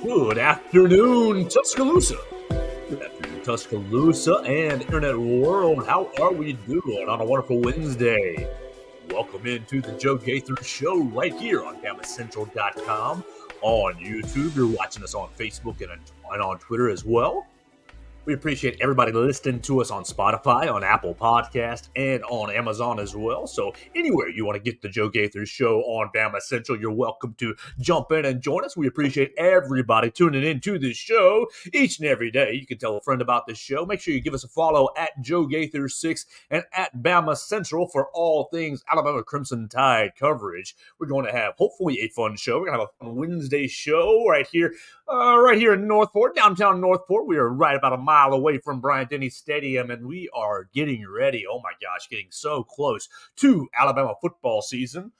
Good afternoon, Tuscaloosa. Good afternoon, Tuscaloosa and Internet World. How are we doing on a wonderful Wednesday? Welcome into the Joe Gaither Show right here on BamaCentral.com. On YouTube, you're watching us on Facebook and on Twitter as well. We appreciate everybody listening to us on Spotify, on Apple Podcast, and on Amazon as well. So anywhere you want to get the Joe Gaither Show on Bama Central, you're welcome to jump in and join us. We appreciate everybody tuning into this show each and every day. You can tell a friend about this show. Make sure you give us a follow at Joe Gaither 6 and at Bama Central for all things Alabama Crimson Tide coverage. We're going to have hopefully a fun show. We're going to have a fun Wednesday show right here in Northport, downtown Northport. We are right about a mile away from Bryant-Denny Stadium, and we are getting ready. Oh my gosh, getting so close to Alabama football season.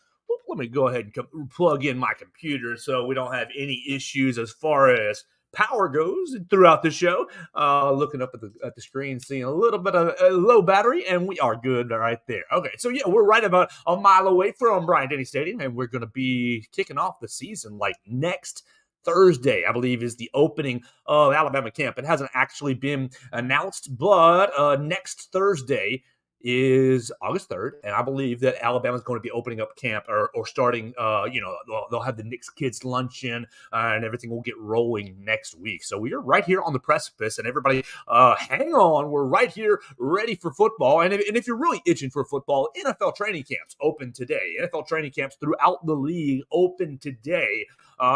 Let me go ahead and plug in my computer so we don't have any issues as far as power goes throughout the show. Looking up at the screen, seeing a little bit of a low battery, and we are good right there. Okay, so yeah, we're right about a mile away from Bryant-Denny Stadium, and we're going to be kicking off the season like next Thursday, I believe, is the opening of Alabama camp. It hasn't actually been announced, but next Thursday is August 3rd, and I believe that Alabama's going to be opening up camp or starting, they'll have the Knicks Kids Luncheon, and everything will get rolling next week. So we are right here on the precipice, and everybody, hang on. We're right here ready for football. And if you're really itching for football, NFL training camps open today. NFL training camps throughout the league open today.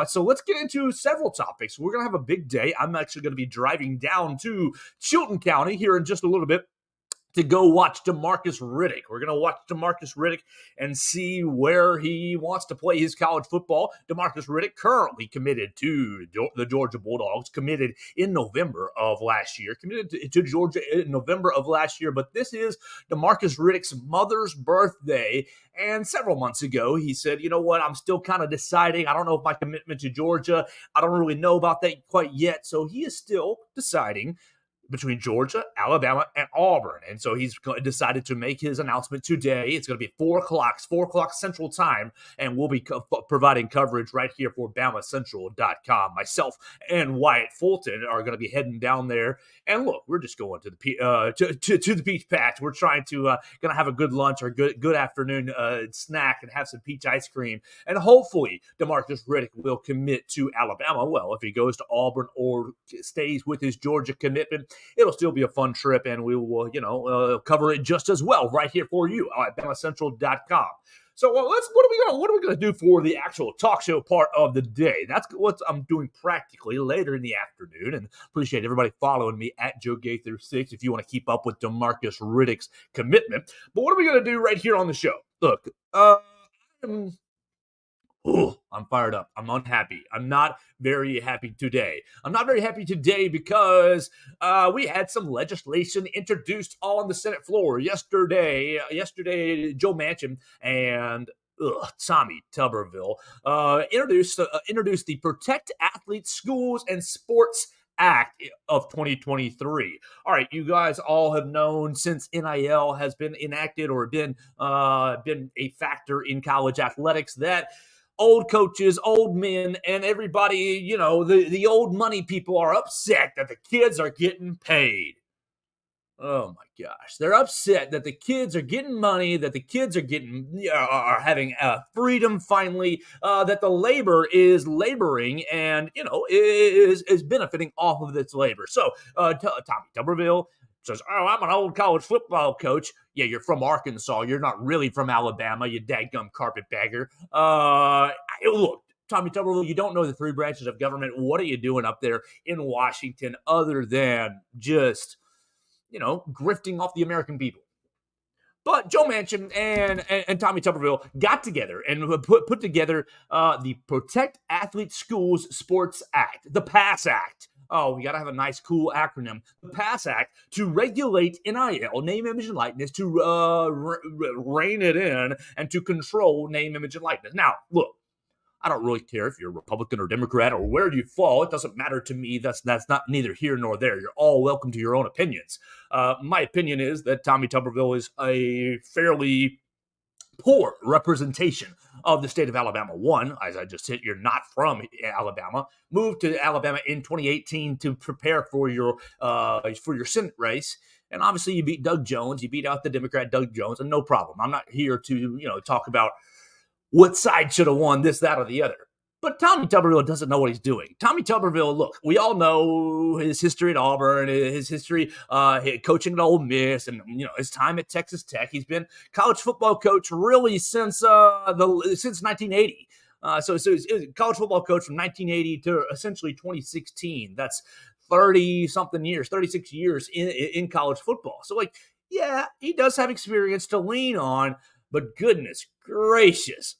So let's get into several topics. We're going to have a big day. I'm actually going to be driving down to Chilton County here in just a little bit to go watch DeMarcus Riddick. We're going to watch DeMarcus Riddick and see where he wants to play his college football. DeMarcus Riddick currently committed to the Georgia Bulldogs, committed in November of last year, committed to Georgia in November of last year. But this is DeMarcus Riddick's mother's birthday. And several months ago, he said, you know what, I'm still kind of deciding. I don't know if my commitment to Georgia, I don't really know about that quite yet. So he is still deciding between Georgia, Alabama, and Auburn. And so he's decided to make his announcement today. It's going to be 4 o'clock Central Time, and we'll be providing coverage right here for BamaCentral.com. Myself and Wyatt Fulton are going to be heading down there. And look, we're just going to the Peach Patch. We're trying to going to have a good lunch or good afternoon snack and have some peach ice cream. And hopefully DeMarcus Riddick will commit to Alabama. Well, if he goes to Auburn or stays with his Georgia commitment, it'll still be a fun trip, and we will, cover it just as well right here for you at BamaCentral.com. So what are we going to do for the actual talk show part of the day? That's what I'm doing practically later in the afternoon, and appreciate everybody following me at Joe Gaither 6 if you want to keep up with DeMarcus Riddick's commitment. But what are we going to do right here on the show? Look, I'm fired up. I'm unhappy. I'm not very happy today. I'm not very happy today because we had some legislation introduced on the Senate floor yesterday. Joe Manchin and Tommy Tuberville introduced the Protect Athletes, Schools, and Sports Act of 2023. All right, you guys all have known since NIL has been enacted or been a factor in college athletics that old coaches, old men, and everybody, the old money people are upset that the kids are getting paid. Oh my gosh. They're upset that the kids are getting money, that the kids are having freedom finally, that the labor is laboring and, is benefiting off of its labor. So Tommy Tuberville says, I'm an old college football coach. Yeah, you're from Arkansas. You're not really from Alabama, you dadgum carpetbagger. Look, Tommy Tuberville, you don't know the 3 branches of government. What are you doing up there in Washington other than just, grifting off the American people? But Joe Manchin and Tommy Tuberville got together and put together the Protect Athletes, Schools, Sports Act, the PASS Act. Oh, we got to have a nice, cool acronym. The PASS Act to regulate NIL, name, image, and likeness, to rein it in, and to control name, image, and likeness. Now, look, I don't really care if you're a Republican or Democrat or where you fall. It doesn't matter to me. That's not neither here nor there. You're all welcome to your own opinions. My opinion is that Tommy Tuberville is a fairly poor representation of the state of Alabama. One, as I just said, you're not from Alabama. Moved to Alabama in 2018 to prepare for your Senate race. And obviously, you beat Doug Jones. You beat out the Democrat Doug Jones, and no problem. I'm not here to talk about what side should have won this, that, or the other. But Tommy Tuberville doesn't know what he's doing. Tommy Tuberville, look, we all know his history at Auburn, his history coaching at Ole Miss, and his time at Texas Tech. He's been college football coach really since 1980. So he's college football coach from 1980 to essentially 2016. That's 30-something years, 36 years in college football. So, yeah, he does have experience to lean on, but goodness gracious,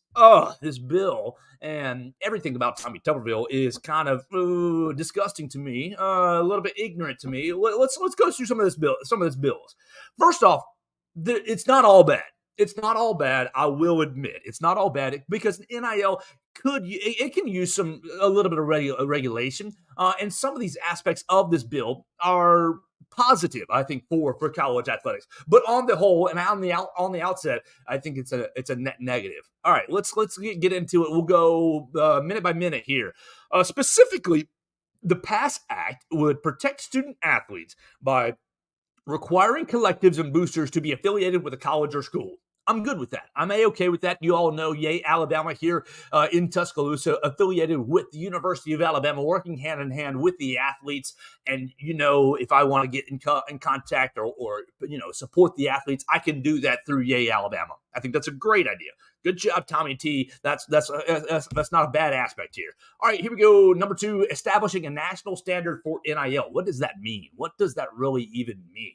this bill and everything about Tommy Tuberville is kind of disgusting to me, a little bit ignorant to me. Let's go through some of these bills. First off, it's not all bad. It's not all bad. I will admit it's not all bad because NIL can use a little bit of regulation, and some of these aspects of this bill are positive, I think, for college athletics. But on the whole, and on the outset, I think it's a net negative. All right, let's get into it. We'll go minute by minute here. Specifically, the PASS Act would protect student athletes by requiring collectives and boosters to be affiliated with a college or school. I'm good with that. I'm A-okay with that. You all know, yay, Alabama here in Tuscaloosa, affiliated with the University of Alabama, working hand in hand with the athletes. And, if I want to get in contact or support the athletes, I can do that through Yay, Alabama. I think that's a great idea. Good job, Tommy T. That's not a bad aspect here. All right, here we go. Number 2, establishing a national standard for NIL. What does that mean? What does that really even mean?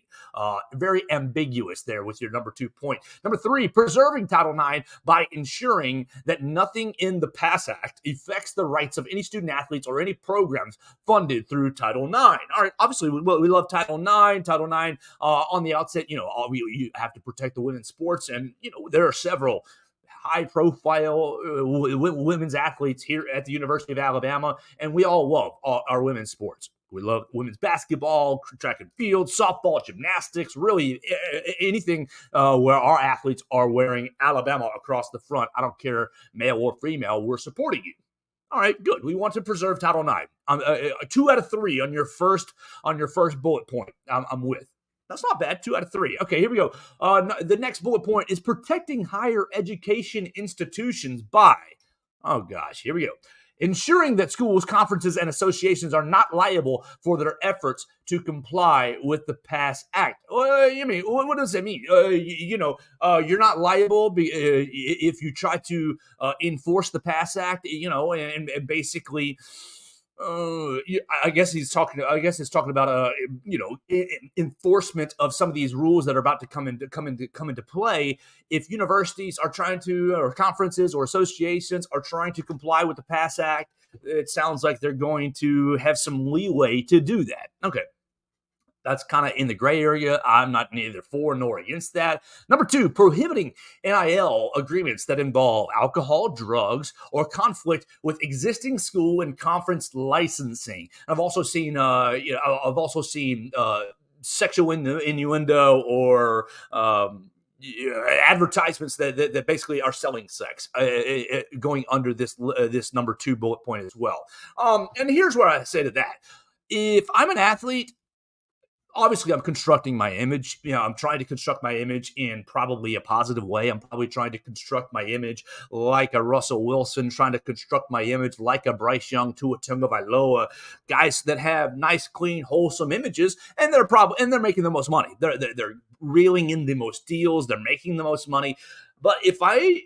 Very ambiguous there with your number 2 point. Number 3, preserving Title IX by ensuring that nothing in the PASS Act affects the rights of any student athletes or any programs funded through Title IX. All right, obviously, we love Title IX. Title IX, on the outset, you have to protect the women's sports, and, there are several high-profile women's athletes here at the University of Alabama, and we all love our women's sports. We love women's basketball, track and field, softball, gymnastics, really anything where our athletes are wearing Alabama across the front. I don't care, male or female, we're supporting you. All right, good. We want to preserve Title IX. 2 out of 3 on your first bullet point. I'm with. That's not bad. 2 out of 3. Okay, here we go. The next bullet point is protecting higher education institutions by, oh gosh, here we go. Ensuring that schools, conferences, and associations are not liable for their efforts to comply with the PASS Act. You mean, what does that mean? You're not liable if you try to enforce the PASS Act, and basically. I guess it's talking about enforcement of some of these rules that are about to come into play. If universities are trying to, or conferences or associations are trying to comply with the PASS Act, it sounds like they're going to have some leeway to do that. Okay. That's kind of in the gray area. I'm not neither for nor against that. Number 2, prohibiting NIL agreements that involve alcohol, drugs, or conflict with existing school and conference licensing. I've also seen, sexual innuendo or advertisements that basically are selling sex going under this number 2 bullet point as well. And here's what I say to that: if I'm an athlete, obviously, I'm constructing my image. I'm trying to construct my image in probably a positive way. I'm probably trying to construct my image like a Russell Wilson, trying to construct my image like a Bryce Young, Tua Tagovailoa, guys that have nice, clean, wholesome images, and they're making the most money. They're reeling in the most deals. They're making the most money. But if I,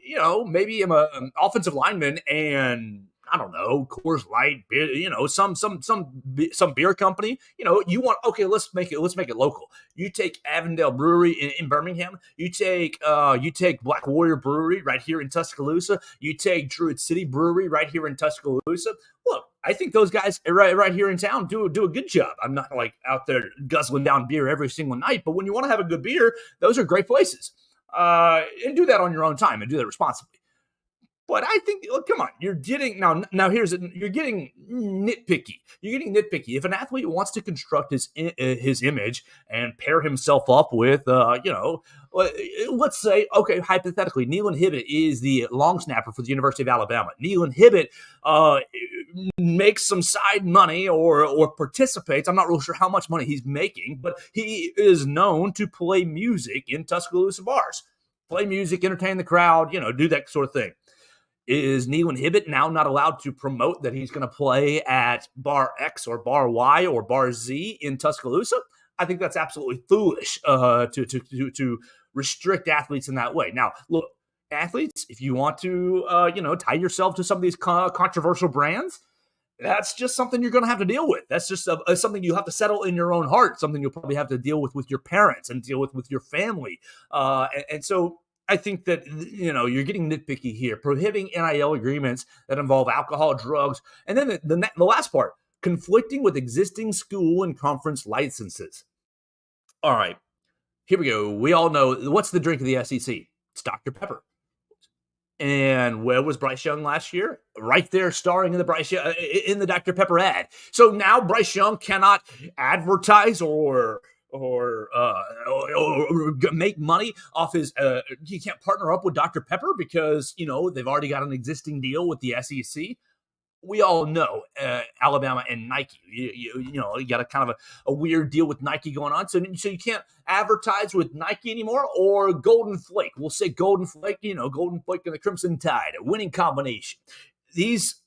maybe I'm an offensive lineman and I don't know, Coors Light, beer, some beer company, let's make it local. You take Avondale Brewery in Birmingham, you take Black Warrior Brewery right here in Tuscaloosa, you take Druid City Brewery right here in Tuscaloosa. Look, I think those guys right here in town do a good job. I'm not like out there guzzling down beer every single night, but when you want to have a good beer, those are great places. And do that on your own time and do that responsibly. But I think, look, come on, you're getting now. You're getting nitpicky. You're getting nitpicky. If an athlete wants to construct his image and pair himself up with, let's say, okay, hypothetically, Nealon Hibbett is the long snapper for the University of Alabama. Nealon Hibbett makes some side money or participates. I'm not really sure how much money he's making, but he is known to play music in Tuscaloosa bars. Play music, entertain the crowd, do that sort of thing. Is Nealon Hibbett now not allowed to promote that he's going to play at Bar X or Bar Y or Bar Z in Tuscaloosa? I think that's absolutely foolish to restrict athletes in that way. Now, look, athletes, if you want to, tie yourself to some of these controversial brands, that's just something you're going to have to deal with. That's just something you have to settle in your own heart, something you'll probably have to deal with your parents and deal with your family. And so I think that, you're getting nitpicky here, prohibiting NIL agreements that involve alcohol, drugs, and then the last part, conflicting with existing school and conference licenses. All right, here we go. We all know, what's the drink of the SEC? It's Dr. Pepper. And where was Bryce Young last year? Right there, starring in the Dr. Pepper ad. So now Bryce Young cannot advertise or make money off his. He can't partner up with Dr. Pepper because they've already got an existing deal with the SEC. We all know Alabama and Nike. You got a kind of a weird deal with Nike going on. So you can't advertise with Nike anymore, or Golden Flake. We'll say Golden Flake, Golden Flake and the Crimson Tide, a winning combination. These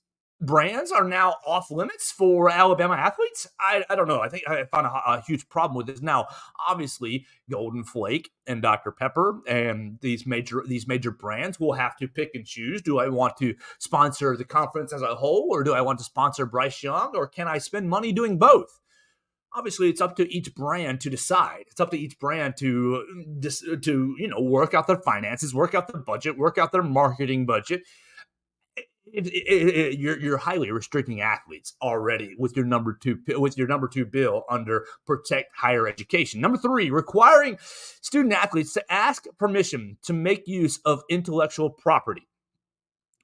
brands are now off limits for Alabama athletes. I don't know. I think I found a huge problem with this. Now, obviously, Golden Flake and Dr. Pepper and these major brands will have to pick and choose. Do I want to sponsor the conference as a whole, or do I want to sponsor Bryce Young, or can I spend money doing both? Obviously, it's up to each brand to decide. It's up to each brand to work out their finances, work out their budget, work out their marketing budget. You're highly restricting athletes already with your number two bill under Protect Higher Education. Number 3, requiring student athletes to ask permission to make use of intellectual property.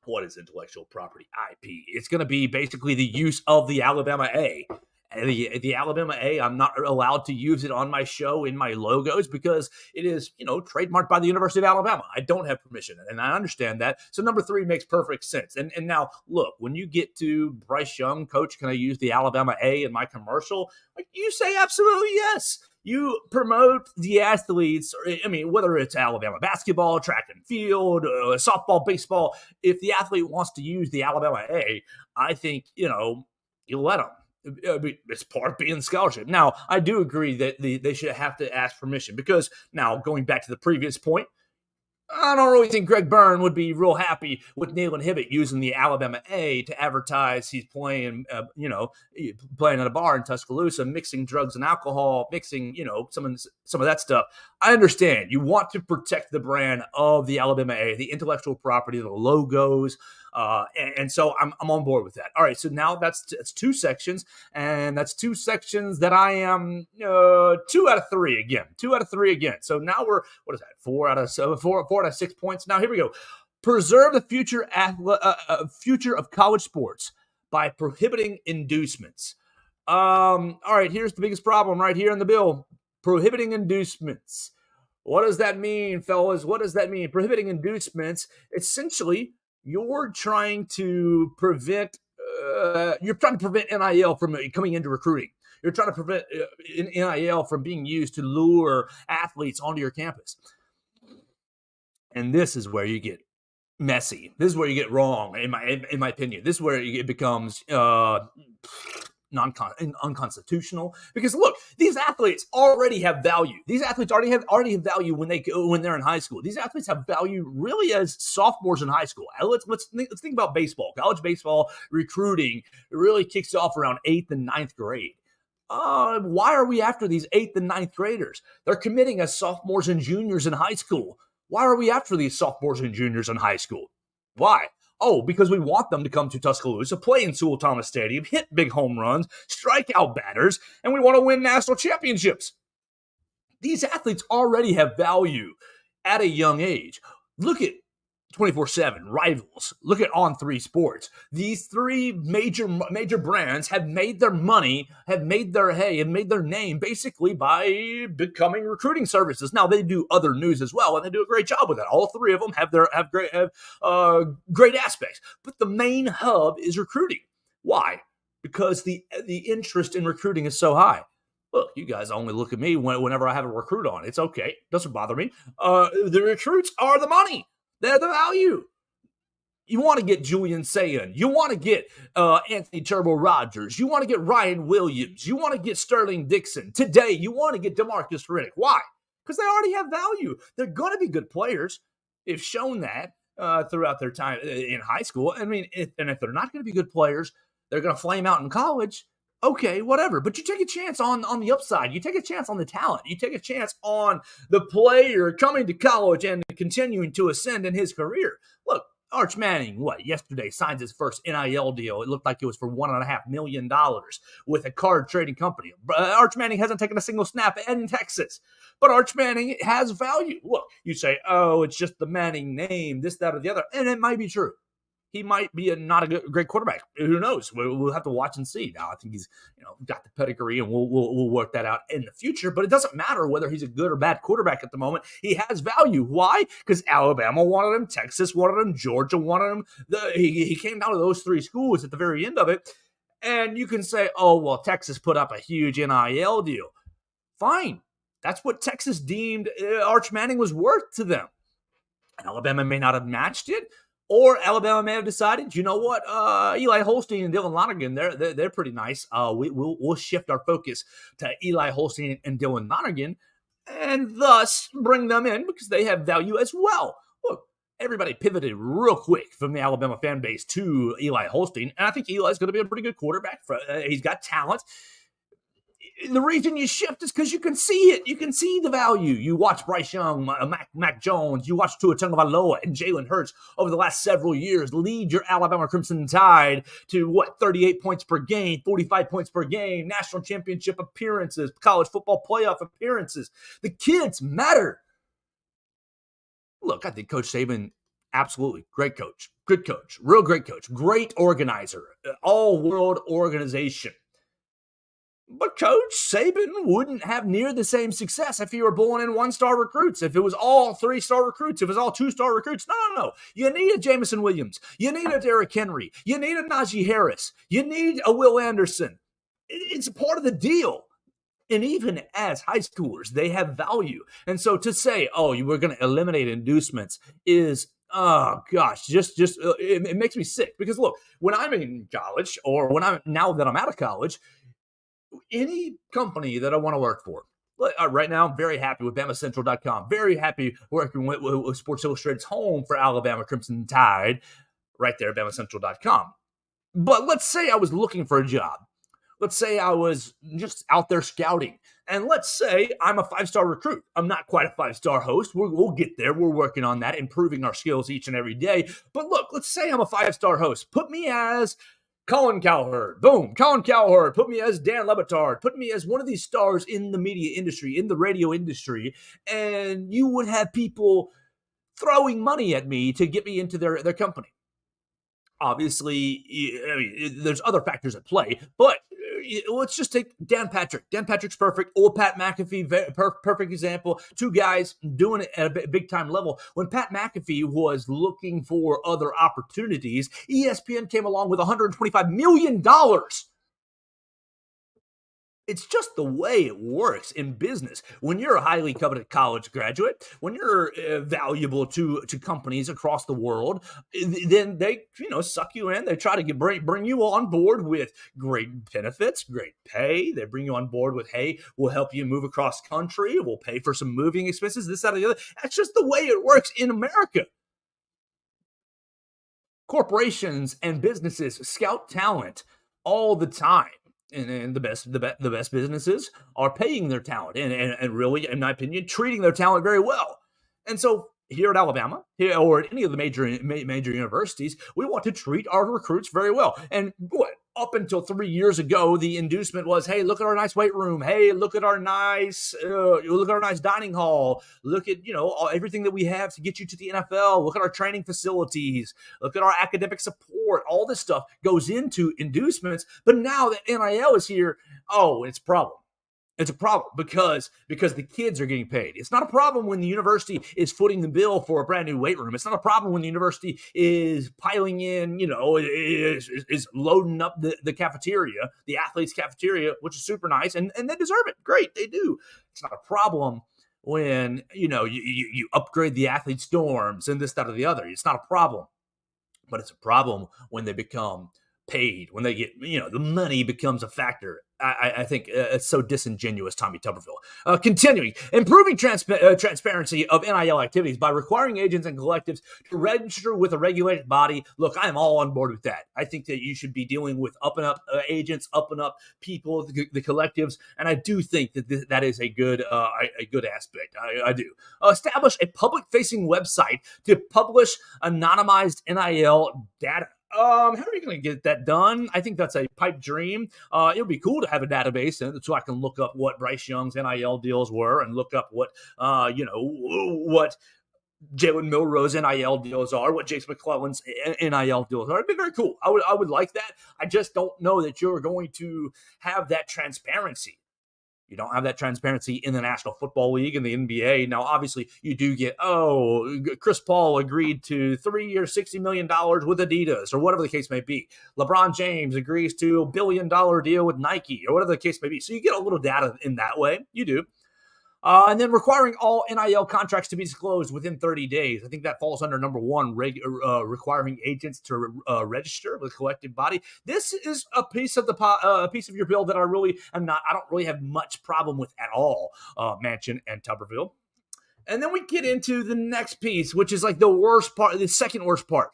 What is intellectual property? IP. It's going to be basically the use of the Alabama A. The Alabama A, I'm not allowed to use it on my show in my logos because it is, trademarked by the University of Alabama. I don't have permission, and I understand that. So number 3 makes perfect sense. And now, look, when you get to Bryce Young, coach, can I use the Alabama A in my commercial? You say absolutely yes. You promote the athletes, whether it's Alabama basketball, track and field, softball, baseball. If the athlete wants to use the Alabama A, I think, you let them. It's part of being scholarship. Now, I do agree that they should have to ask permission because now, going back to the previous point, I don't really think Greg Byrne would be real happy with Nealon Hibbett using the Alabama A to advertise he's playing, playing at a bar in Tuscaloosa, mixing drugs and alcohol, mixing, some of that stuff. I understand. You want to protect the brand of the Alabama A, the intellectual property, the logos, and so I'm on board with that. All right, so now that's 2 sections, and that's 2 sections that I am 2 out of 3 again. 2 out of 3 again. So now we're, what is that? 4 out of 6 points. Now here we go. Preserve the future of college sports by prohibiting inducements. All right, here's the biggest problem right here in the bill. Prohibiting inducements. What does that mean, fellas? What does that mean? Prohibiting inducements, essentially, you're trying to prevent NIL from coming into recruiting. You're trying to prevent NIL from being used to lure athletes onto your campus. And this is where you get messy. This is where you get wrong, in my opinion. This is where it becomes unconstitutional. Because look, these athletes already have value. These athletes already have value when they're in high school. These athletes have value really as sophomores in high school. Let's think about baseball. College baseball recruiting really kicks off around 8th and 9th grade. Why are we after these 8th and 9th graders? They're committing as sophomores and juniors in high school. Why are we after these sophomores and juniors in high school? Why? Oh, because we want them to come to Tuscaloosa, play in Sewell Thomas Stadium, hit big home runs, strike out batters, and we want to win national championships. These athletes already have value at a young age. Look at 24/7 rivals. Look at On Three Sports. These three major brands have made their money, have made their hay, have made their name basically by becoming recruiting services. Now they do other news as well, and they do a great job with it. All three of them have great aspects, but the main hub is recruiting. Why? Because the interest in recruiting is so high. Look, you guys only look at me whenever I have a recruit on. It's okay. Doesn't bother me. The recruits are the money. They're the value. You want to get Julian Sayin. You want to get Anthony Turbo Rogers. You want to get Ryan Williams. You want to get Sterling Dixon. Today, you want to get DeMarcus Riddick. Why? Because they already have value. They're going to be good players. They've shown that throughout their time in high school. I mean, if they're not going to be good players, they're going to flame out in college. Okay, whatever. But you take a chance on the upside. You take a chance on the talent. You take a chance on the player coming to college and continuing to ascend in his career. Look, Arch Manning, yesterday signs his first NIL deal. It looked like it was for $1.5 million with a card trading company. Arch Manning hasn't taken a single snap in Texas, but Arch Manning has value. Look, you say, oh, it's just the Manning name, this, that, or the other, and it might be true. He might be not a great quarterback. Who knows? We'll have to watch and see. Now, I think he's got the pedigree, and we'll work that out in the future. But it doesn't matter whether he's a good or bad quarterback at the moment. He has value. Why? Because Alabama wanted him, Texas wanted him, Georgia wanted him. He came down to those three schools at the very end of it. And you can say, oh, well, Texas put up a huge NIL deal. Fine. That's what Texas deemed Arch Manning was worth to them. Alabama may not have matched it. Or Alabama may have decided, you know what, Eli Holstein and Dylan Lonergan, they're pretty nice. We'll shift our focus to Eli Holstein and Dylan Lonergan, and thus bring them in because they have value as well. Look, everybody pivoted real quick from the Alabama fan base to Eli Holstein, and I think Eli's going to be a pretty good quarterback. He's got talent. The reason you shift is because you can see it. You can see the value. You watch Bryce Young, Mac Jones, you watch Tua Tagovailoa and Jalen Hurts over the last several years lead your Alabama Crimson Tide to 38 points per game, 45 points per game, national championship appearances, college football playoff appearances. The kids matter. Look, I think Coach Saban, absolutely great coach, good coach, real great coach, great organizer, all-world organization. But Coach Saban wouldn't have near the same success if he were pulling in one-star recruits, if it was all three-star recruits, if it was all two-star recruits. No. You need a Jameson Williams. You need a Derrick Henry. You need a Najee Harris. You need a Will Anderson. It's part of the deal. And even as high schoolers, they have value. And so to say, oh, you were going to eliminate inducements is, oh gosh, it makes me sick. Because look, when I'm in college or now that I'm out of college, any company that I want to work for, right now, I'm very happy with BamaCentral.com. Very happy working with Sports Illustrated's home for Alabama Crimson Tide, right there at BamaCentral.com. But let's say I was looking for a job. Let's say I was just out there scouting. And let's say I'm a 5-star recruit. I'm not quite a 5-star host. We'll get there. We're working on that, improving our skills each and every day. But look, let's say I'm a 5-star host. Put me as Colin Cowherd. Boom. Colin Cowherd. Put me as Dan Lebitard. Put me as one of these stars in the media industry, in the radio industry. And you would have people throwing money at me to get me into their company. Obviously, there's other factors at play, but let's just take Dan Patrick. Dan Patrick's perfect, or Pat McAfee, perfect example. Two guys doing it at a big-time level. When Pat McAfee was looking for other opportunities, ESPN came along with $125 million. It's just the way it works in business. When you're a highly coveted college graduate, when you're valuable to companies across the world, then they suck you in. They try to bring you on board with great benefits, great pay. They bring you on board with, hey, we'll help you move across country. We'll pay for some moving expenses, this, that, or the other. That's just the way it works in America. Corporations and businesses scout talent all the time. And the best businesses are paying their talent and really, in my opinion, treating their talent very well. And so here at Alabama, or at any of the major universities, we want to treat our recruits very well. And up until 3 years ago, the inducement was, hey, look at our nice weight room. Hey, look at our nice dining hall. Look at, everything that we have to get you to the NFL. Look at our training facilities. Look at our academic support. All this stuff goes into inducements. But now that NIL is here, it's a problem. It's a problem because the kids are getting paid. It's not a problem when the university is footing the bill for a brand new weight room. It's not a problem when the university is piling in, is loading up the cafeteria, the athletes' cafeteria, which is super nice, and they deserve it. Great, they do. It's not a problem when, you upgrade the athletes' dorms and this, that, or the other. It's not a problem. But it's a problem when they become paid, when they get, the money becomes a factor. I think it's so disingenuous, Tommy Tuberville. Continuing, improving transparency of NIL activities by requiring agents and collectives to register with a regulated body. Look, I am all on board with that. I think that you should be dealing with up and up agents, up and up people, the collectives, and I do think that that is a good aspect. I do. Establish a public-facing website to publish anonymized NIL data. How are you going to get that done? I think that's a pipe dream. It would be cool to have a database so I can look up what Bryce Young's NIL deals were and look up what Jalen Milroe's NIL deals are, what Jace McClellan's NIL deals are. It'd be very cool. I would like that. I just don't know that you're going to have that transparency. You don't have that transparency in the National Football League and the NBA. Now, obviously, you do get, Chris Paul agreed to 3 years, $60 million with Adidas, or whatever the case may be. LeBron James agrees to $1 billion deal with Nike, or whatever the case may be. So you get a little data in that way. You do. And then requiring all NIL contracts to be disclosed within 30 days. I think that falls under number one, requiring agents to register with a collective body. This is a piece of your bill that I don't really have much problem with at all, Manchin and Tuberville. And then we get into the next piece, which is like the worst part, the second worst part.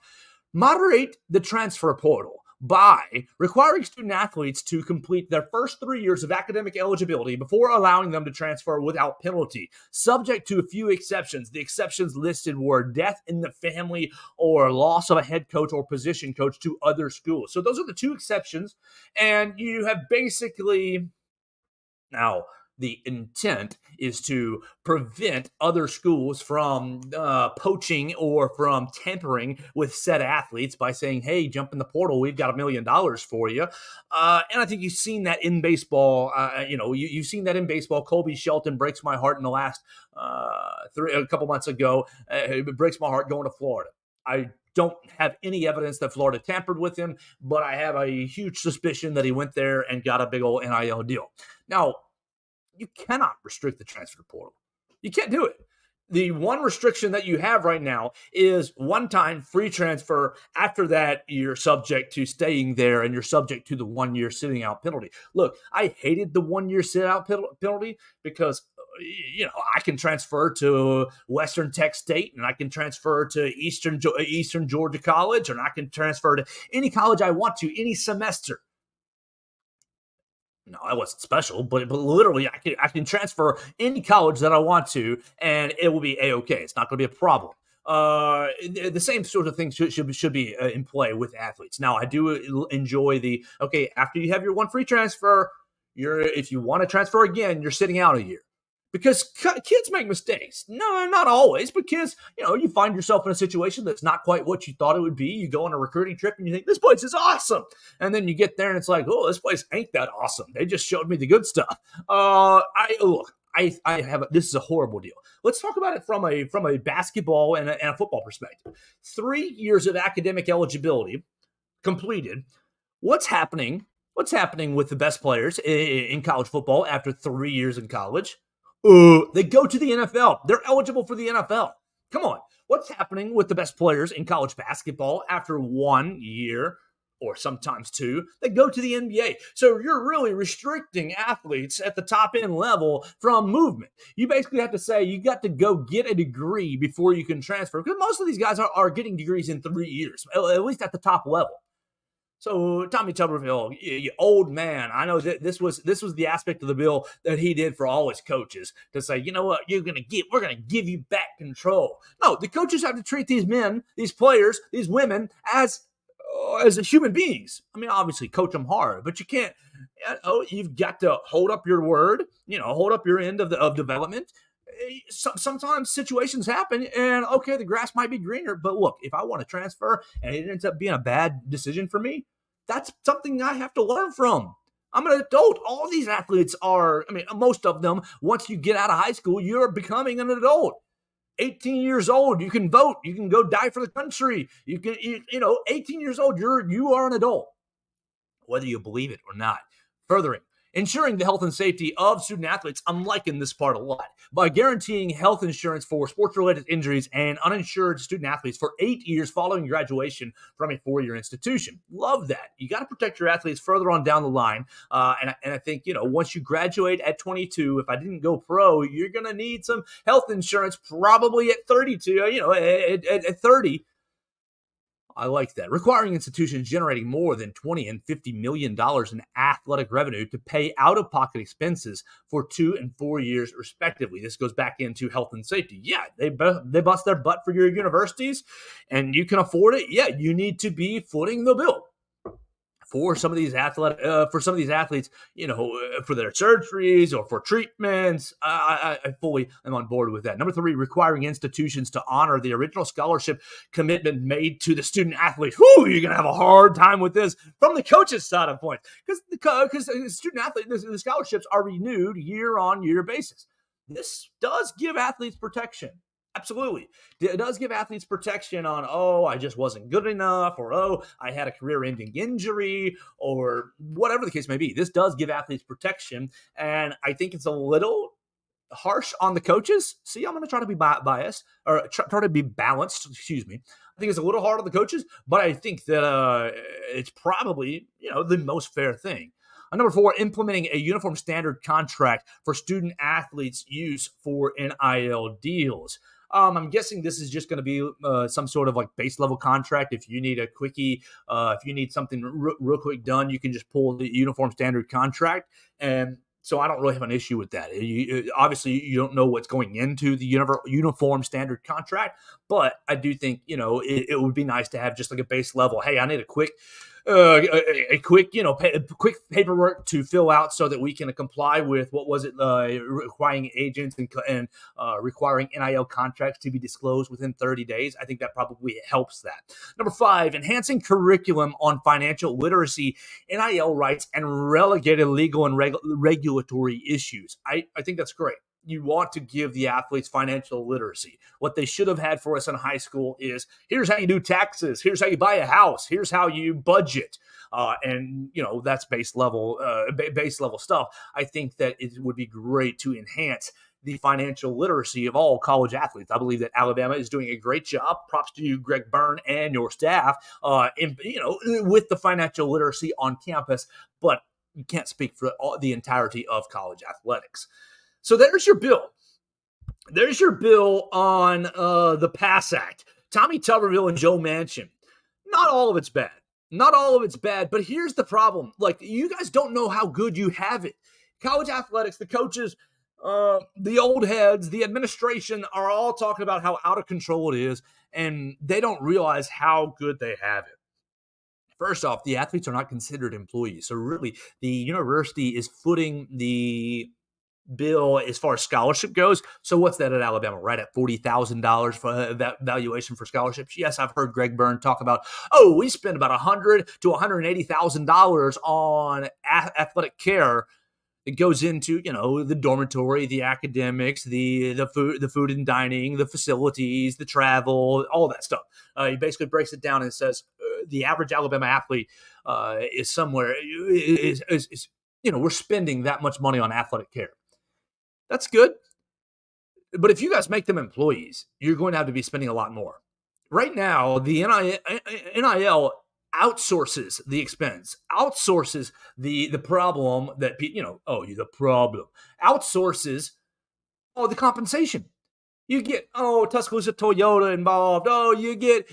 Moderate the transfer portal by requiring student athletes to complete their first 3 years of academic eligibility before allowing them to transfer without penalty, subject to a few exceptions. The exceptions listed were death in the family or loss of a head coach or position coach to other schools. So those are the two exceptions, and you have basically now the intent is to prevent other schools from poaching or from tampering with said athletes by saying, hey, jump in the portal. We've got $1 million for you. And I think you've seen that in baseball. You've seen that in baseball. Colby Shelton breaks my heart in the last a couple months ago. It breaks my heart going to Florida. I don't have any evidence that Florida tampered with him, but I have a huge suspicion that he went there and got a big old NIL deal. Now, you cannot restrict the transfer portal. You can't do it. The one restriction that you have right now is one-time free transfer. After that, you're subject to staying there and you're subject to the 1 year sitting out penalty. Look, I hated the 1 year sit out penalty because I can transfer to Western Tech State and I can transfer to Eastern Georgia College, and I can transfer to any college I want to any semester. No, I wasn't special, but literally I can transfer any college that I want to, and it will be A-okay. It's not going to be a problem. The same sort of thing should be in play with athletes. Now, I do enjoy after you have your one free transfer, if you want to transfer again, you're sitting out a year. Because kids make mistakes. No, not always, but kids, you find yourself in a situation that's not quite what you thought it would be. You go on a recruiting trip and you think, this place is awesome. And then you get there and it's like, oh, this place ain't that awesome. They just showed me the good stuff. This is a horrible deal. Let's talk about it from a basketball and a football perspective. 3 years of academic eligibility completed. What's happening with the best players in college football after 3 years in college? They go to the NFL. They're eligible for the NFL. Come on. What's happening with the best players in college basketball after 1 year or sometimes 2? They go to the NBA. So you're really restricting athletes at the top end level from movement. You basically have to say you got to go get a degree before you can transfer, because most of these guys are getting degrees in 3 years, at least at the top level. So Tommy Tuberville, you old man, I know that this was the aspect of the bill that he did for all his coaches to say, you know what, we're going to give you back control. No, the coaches have to treat these men, these players, these women as as human beings. I mean, obviously, coach them hard, but you can't. You've got to hold up your word. Hold up your end of development. Sometimes situations happen, and okay, the grass might be greener. But look, if I want to transfer and it ends up being a bad decision for me, that's something I have to learn from. I'm an adult. All these athletes are. I mean, most of them. Once you get out of high school, you're becoming an adult. 18 years old, you can vote, you can go die for the country. 18 years old, you are an adult, whether you believe it or not. Furthering, ensuring the health and safety of student athletes, I'm liking this part a lot. By guaranteeing health insurance for sports-related injuries and uninsured student athletes for 8 years following graduation from a 4-year institution. Love that. You got to protect your athletes further on down the line. And I think, once you graduate at 22, if I didn't go pro, you're going to need some health insurance probably at 32, at 30. I like that. Requiring institutions generating more than $20 and $50 million in athletic revenue to pay out-of-pocket expenses for 2 and 4 years, respectively. This goes back into health and safety. Yeah, they bust their butt for your universities, and you can afford it. Yeah, you need to be footing the bill for some of these athletes, for their surgeries or for treatments. I fully am on board with that. Number 3, requiring institutions to honor the original scholarship commitment made to the student athlete. Whew, you're going to have a hard time with this from the coach's side of points, because the student athlete, the scholarships are renewed year-on-year basis. This does give athletes protection. Absolutely. It does give athletes protection on, I just wasn't good enough, or, I had a career-ending injury, or whatever the case may be. This does give athletes protection, and I think it's a little harsh on the coaches. See, I'm going to try to be biased, or try to be balanced, excuse me. I think it's a little hard on the coaches, but I think that it's probably, the most fair thing. Number 4, implementing a uniform standard contract for student athletes' use for NIL deals. I'm guessing this is just going to be some sort of like base level contract. If you need a quickie, if you need something real quick done, you can just pull the uniform standard contract. And so I don't really have an issue with that. Obviously, you don't know what's going into the uniform standard contract, but I do think, it would be nice to have just like a base level. Hey, I need a quick quick paperwork to fill out so that we can comply with requiring agents and requiring NIL contracts to be disclosed within 30 days. I think that probably helps that. Number 5, enhancing curriculum on financial literacy, NIL rights, and relegated legal and regulatory issues. I think that's great. You want to give the athletes financial literacy. What they should have had for us in high school is, here's how you do taxes. Here's how you buy a house. Here's how you budget. And that's base level stuff. I think that it would be great to enhance the financial literacy of all college athletes. I believe that Alabama is doing a great job. Props to you, Greg Byrne, and your staff, with the financial literacy on campus. But you can't speak for the entirety of college athletics. So there's your bill. There's your bill on the PASS Act. Tommy Tuberville and Joe Manchin. Not all of it's bad. Not all of it's bad, but here's the problem. Like, you guys don't know how good you have it. College athletics, the coaches, the old heads, the administration are all talking about how out of control it is, and they don't realize how good they have it. First off, the athletes are not considered employees. So really, the university is footing the bill as far as scholarship goes. So what's that at Alabama, right at $40,000 for that valuation for scholarships? Yes, I've heard Greg Byrne talk about, we spend about $100,000 to $180,000 on athletic care. It goes into, the dormitory, the academics, the food and dining, the facilities, the travel, all that stuff. He basically breaks it down and says the average Alabama athlete is somewhere we're spending that much money on athletic care. That's good. But if you guys make them employees, you're going to have to be spending a lot more. Right now, the NIL outsources the expense, outsources the problem that, the problem, outsources the compensation. You get, Tuscaloosa Toyota involved. You get,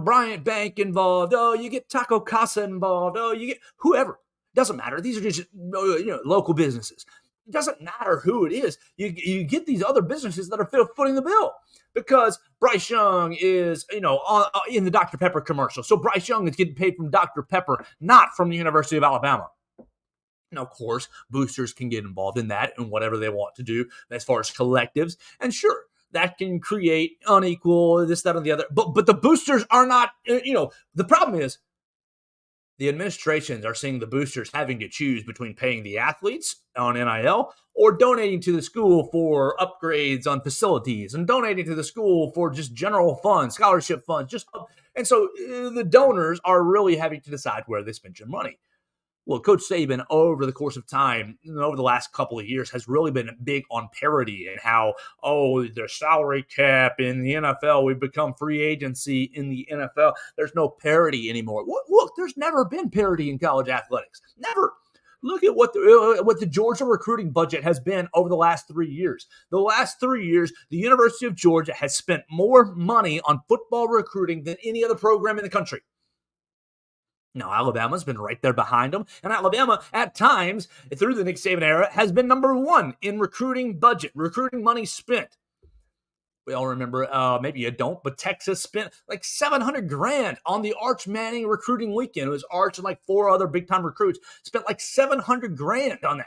Bryant Bank involved. You get Taco Casa involved. You get whoever. Doesn't matter. These are just, local businesses. It doesn't matter who it is. You get these other businesses that are footing the bill because Bryce Young is, in the Dr. Pepper commercial. So Bryce Young is getting paid from Dr. Pepper, not from the University of Alabama. Now, of course, boosters can get involved in that and whatever they want to do as far as collectives. And sure, that can create unequal this, that, and the other. But the boosters are not, the problem is the administrations are seeing the boosters having to choose between paying the athletes on NIL or donating to the school for upgrades on facilities and donating to the school for just general funds, scholarship funds. And so the donors are really having to decide where they spend your money. Well, Coach Saban, over the course of time, over the last couple of years, has really been big on parity and how, the salary cap in the NFL, we've become free agency in the NFL. There's no parity anymore. Look, there's never been parity in college athletics. Never. Look at what the Georgia recruiting budget has been over the last 3 years. The last 3 years, the University of Georgia has spent more money on football recruiting than any other program in the country. Now, Alabama's been right there behind them, and Alabama, at times, through the Nick Saban era, has been number one in recruiting budget, recruiting money spent. We all remember, maybe you don't, but Texas spent like $700,000 on the Arch Manning recruiting weekend. It was Arch and like 4 other big-time recruits spent like $700,000 on that.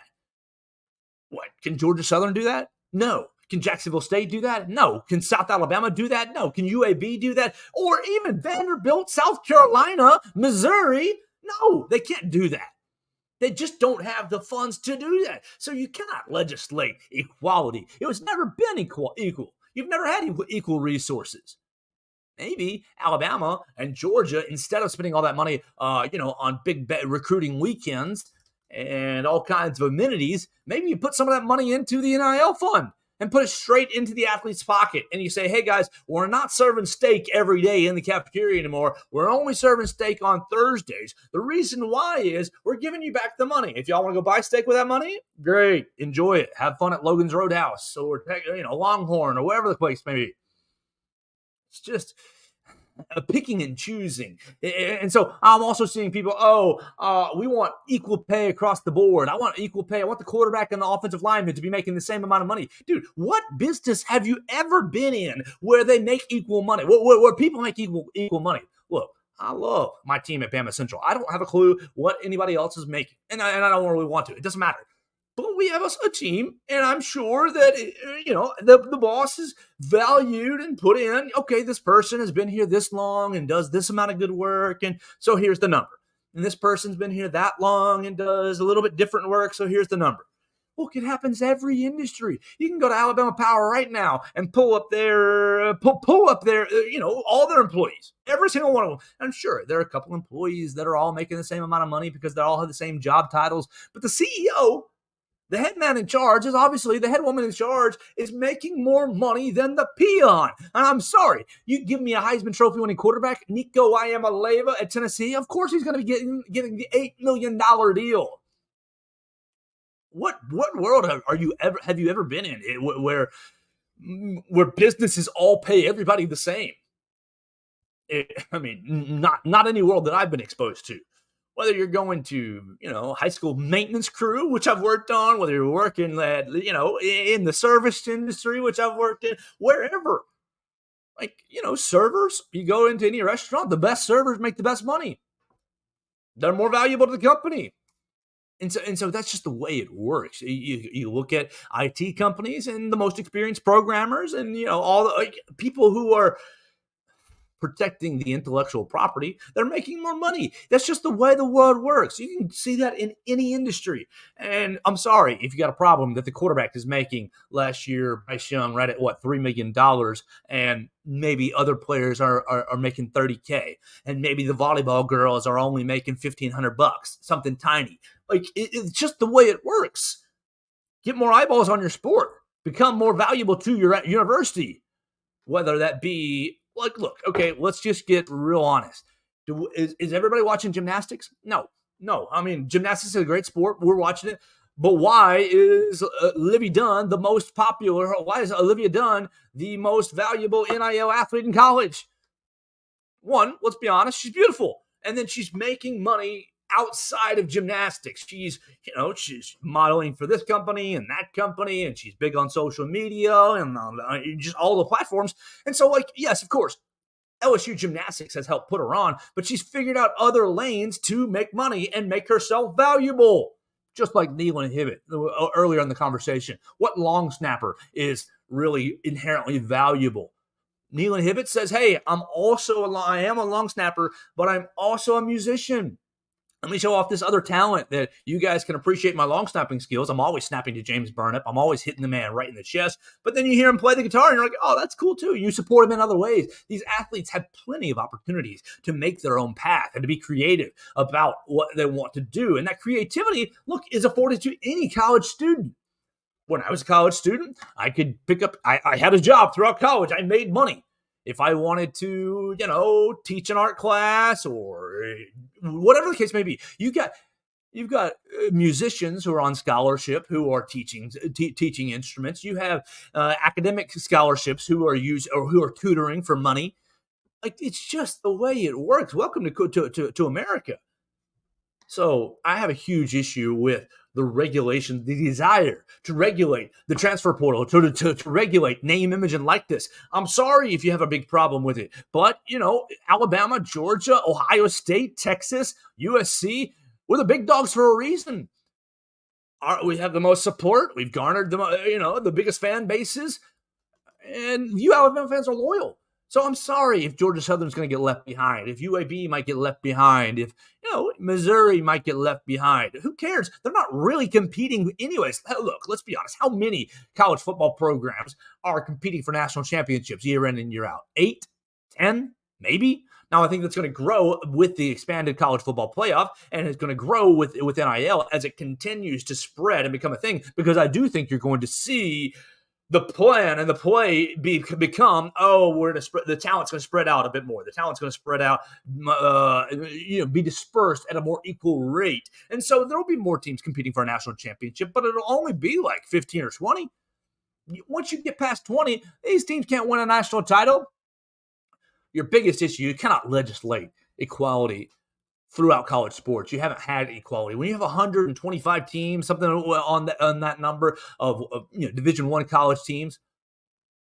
What, can Georgia Southern do that? No. Can Jacksonville State do that? No. Can South Alabama do that? No. Can UAB do that? Or even Vanderbilt, South Carolina, Missouri? No, they can't do that. They just don't have the funds to do that. So you cannot legislate equality. It was never been equal. You've never had equal resources. Maybe Alabama and Georgia, instead of spending all that money, on big recruiting weekends and all kinds of amenities, maybe you put some of that money into the NIL fund and put it straight into the athlete's pocket. And you say, hey, guys, we're not serving steak every day in the cafeteria anymore. We're only serving steak on Thursdays. The reason why is we're giving you back the money. If y'all want to go buy steak with that money, great. Enjoy it. Have fun at Logan's Roadhouse or, Longhorn or wherever the place may be. It's just picking and choosing. And so I'm also seeing people, we want equal pay across the board. I want equal pay. I want the quarterback and the offensive lineman to be making the same amount of money. Dude, what business have you ever been in where they make equal money, where people make equal money? Look, I love my team at BamaCentral. I don't have a clue what anybody else is making, and I don't really want to. It doesn't matter. But we have a team, and I'm sure that, the boss is valued and put in, okay, this person has been here this long and does this amount of good work, and so here's the number. And this person's been here that long and does a little bit different work, so here's the number. Look, it happens every industry. You can go to Alabama Power right now and pull up their, all their employees, every single one of them. I'm sure there are a couple employees that are all making the same amount of money because they all have the same job titles, but the CEO, the head man in charge, is obviously the head woman in charge, is making more money than the peon. And I'm sorry, you give me a Heisman Trophy winning quarterback, Nico Iamaleava at Tennessee, of course he's going to be getting the $8 million deal. What world have you ever been in where businesses all pay everybody the same? Not any world that I've been exposed to. Whether you're going to, high school maintenance crew, which I've worked on, whether you're working at, in the service industry, which I've worked in, wherever. Servers, you go into any restaurant, the best servers make the best money. They're more valuable to the company. And so that's just the way it works. You look at IT companies and the most experienced programmers and, all the people who are protecting the intellectual property, they're making more money. That's just the way the world works. You can see that in any industry. And I'm sorry if you got a problem that the quarterback is making last year, Bryce Young, right at $3 million, and maybe other players are making $30K, and maybe the volleyball girls are only making $1,500, something tiny. It's just the way it works. Get more eyeballs on your sport. Become more valuable to your university. Whether that be, look, okay, let's just get real honest. Is everybody watching gymnastics? No. Gymnastics is a great sport. We're watching it. But why is Olivia Dunn the most popular? Why is Olivia Dunn the most valuable NIL athlete in college? One, let's be honest, she's beautiful. And then she's making money outside of gymnastics. She's modeling for this company and that company, and she's big on social media and just all the platforms. And so, yes, of course, LSU gymnastics has helped put her on, but she's figured out other lanes to make money and make herself valuable. Just like Nealon Hibbett earlier in the conversation. What long snapper is really inherently valuable? Nealon Hibbett says, hey, I am a long snapper, but I'm also a musician. Let me show off this other talent that you guys can appreciate my long snapping skills. I'm always snapping to James Burnip. I'm always hitting the man right in the chest. But then you hear him play the guitar and you're like, oh, that's cool too. You support him in other ways. These athletes have plenty of opportunities to make their own path and to be creative about what they want to do. And that creativity, look, is afforded to any college student. When I was a college student, I could I had a job throughout college. I made money. If I wanted to, teach an art class or whatever the case may be, you've got musicians who are on scholarship who are teaching instruments. You have academic scholarships who are tutoring for money. It's just the way it works. Welcome to America. So I have a huge issue with the regulation, the desire to regulate the transfer portal, to regulate name, image, and likeness. I'm sorry if you have a big problem with it. But, Alabama, Georgia, Ohio State, Texas, USC, we're the big dogs for a reason. We have the most support. We've garnered the biggest fan bases. And you Alabama fans are loyal. So I'm sorry if Georgia Southern's going to get left behind, if UAB might get left behind, if Missouri might get left behind. Who cares? They're not really competing anyways. Look, let's be honest. How many college football programs are competing for national championships year in and year out? 8, 10, maybe? Now, I think that's going to grow with the expanded college football playoff, and it's going to grow with NIL as it continues to spread and become a thing, because I do think you're going to see the plan and the play become, the talent's going to spread out a bit more. The talent's going to spread out, be dispersed at a more equal rate. And so there will be more teams competing for a national championship, but it'll only be like 15 or 20. Once you get past 20, these teams can't win a national title. Your biggest issue, you cannot legislate equality throughout college sports. You haven't had equality. When you have 125 teams, something on that number of Division I college teams,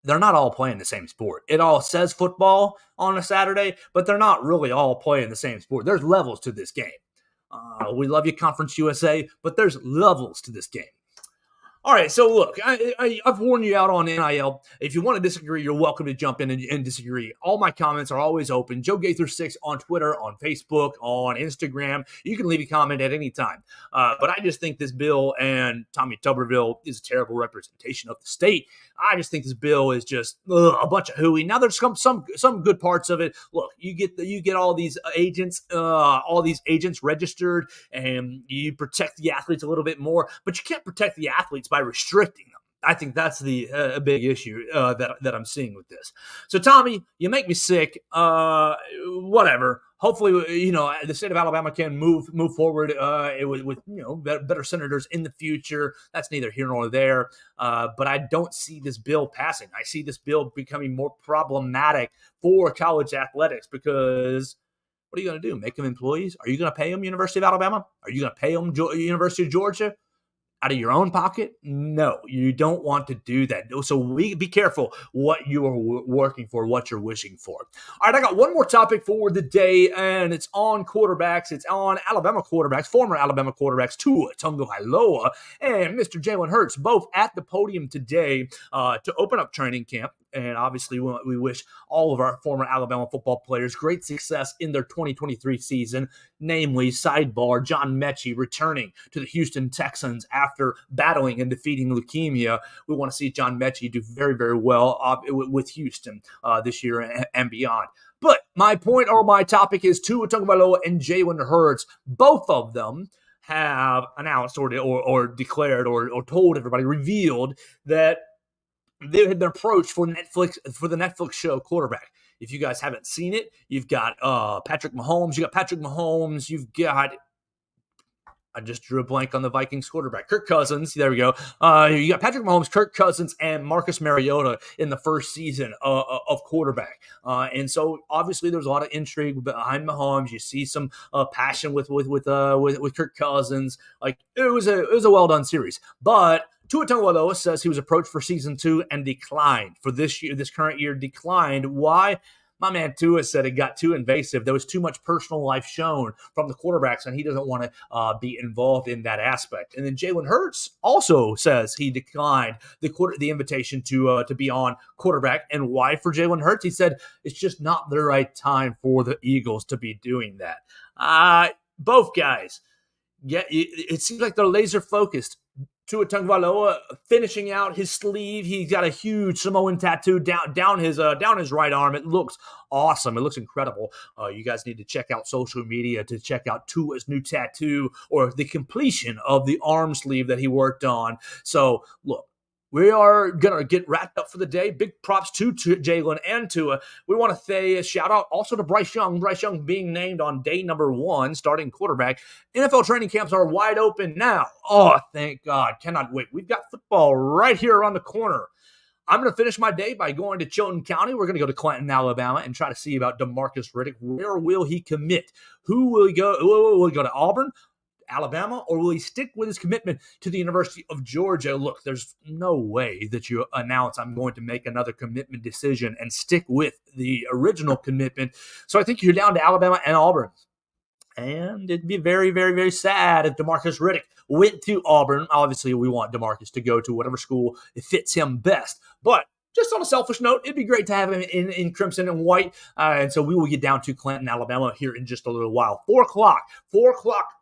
they're not all playing the same sport. It all says football on a Saturday, but they're not really all playing the same sport. There's levels to this game. We love you, Conference USA, but there's levels to this game. All right, so look, I've warned you out on NIL. If you want to disagree, you're welcome to jump in and disagree. All my comments are always open. Joe Gaither 6 on Twitter, on Facebook, on Instagram. You can leave a comment at any time. But I just think this bill and Tommy Tuberville is a terrible representation of the state. I just think this bill is just a bunch of hooey. Now there's some good parts of it. Look, you get all these agents registered, and you protect the athletes a little bit more, but you can't protect the athletes by restricting them. I think that's the big issue that I'm seeing with this. So, Tommy, you make me sick. Whatever. Hopefully, the state of Alabama can move forward with better senators in the future. That's neither here nor there. But I don't see this bill passing. I see this bill becoming more problematic for college athletics because what are you going to do? Make them employees? Are you going to pay them University of Alabama? Are you going to pay them University of Georgia? Out of your own pocket? No, you don't want to do that. So be careful what you are working for, what you're wishing for. All right, I got one more topic for the day, and it's on quarterbacks. It's on Alabama quarterbacks, former Alabama quarterbacks, Tua Tagovailoa and Mr. Jalen Hurts, both at the podium today to open up training camp. And obviously, we wish all of our former Alabama football players great success in their 2023 season, namely, sidebar, John Mechie returning to the Houston Texans after battling and defeating leukemia. We want to see John Mechie do very, very well with Houston this year and beyond. But my point or my topic is Tua Tagovailoa and Jalen Hurts. Both of them have announced or declared or told everybody, revealed that they had been approached for the Netflix show Quarterback. If you guys haven't seen it, you've got Patrick Mahomes. You've got I just drew a blank on the Vikings quarterback. Kirk Cousins. There we go. You got Patrick Mahomes, Kirk Cousins, and Marcus Mariota in the first season of quarterback. And so obviously there's a lot of intrigue behind Mahomes. You see some passion with Kirk Cousins. Like it was a well done series, but Tua Tagovailoa says he was approached for season 2 and declined for this current year. Declined. Why? My man Tua said it got too invasive. There was too much personal life shown from the quarterbacks, and he doesn't want to be involved in that aspect. And then Jalen Hurts also says he declined the invitation to be on quarterback. And why for Jalen Hurts? He said it's just not the right time for the Eagles to be doing that. Both guys, yeah, it seems like they're laser focused. Tua Tagovailoa finishing out his sleeve. He's got a huge Samoan tattoo down his right arm. It looks awesome. It looks incredible. You guys need to check out social media to check out Tua's new tattoo or the completion of the arm sleeve that he worked on. So look, we are going to get wrapped up for the day. Big props to Jalen and Tua. We want to say a shout out also to Bryce Young. Bryce Young being named on day number 1, starting quarterback. NFL training camps are wide open now. Oh, thank God. Cannot wait. We've got football right here around the corner. I'm going to finish my day by going to Chilton County. We're going to go to Clinton, Alabama, and try to see about DeMarcus Riddick. Where will he commit? Who will he go? Will he go to Auburn, Alabama, or will he stick with his commitment to the University of Georgia? Look, there's no way that you announce I'm going to make another commitment decision and stick with the original commitment. So I think you're down to Alabama and Auburn. And it'd be very, very, very sad if DeMarcus Riddick went to Auburn. Obviously, we want DeMarcus to go to whatever school it fits him best. But just on a selfish note, it'd be great to have him in crimson and white. And so we will get down to Clinton, Alabama here in just a little while. 4 o'clock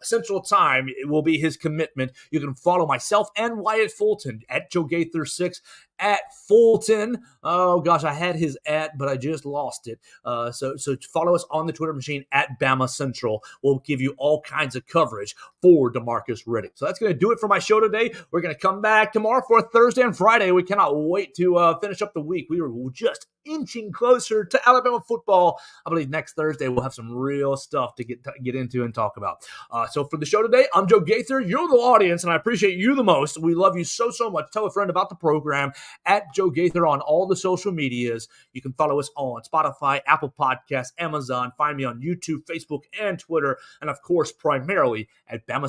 Central Time, it will be his commitment. You can follow myself and Wyatt Fulton at Joe Gaither 6 at Fulton. Oh gosh, I had his but I just lost it. So follow us on the Twitter machine at BamaCentral. We'll give you all kinds of coverage for DeMarcus Riddick. So that's going to do it for my show today. We're going to come back tomorrow for Thursday and Friday. We cannot wait to finish up the week. We were just inching closer to Alabama football. I believe next Thursday we'll have some real stuff to get into and talk about. So for the show today, I'm Joe Gaither. You're the audience, and I appreciate you the most. We love you so much. Tell a friend about the program at Joe Gaither on all the social medias. You can follow us on Spotify, Apple Podcasts, Amazon. Find me on YouTube, Facebook, and Twitter, and of course, primarily at BamaCentral.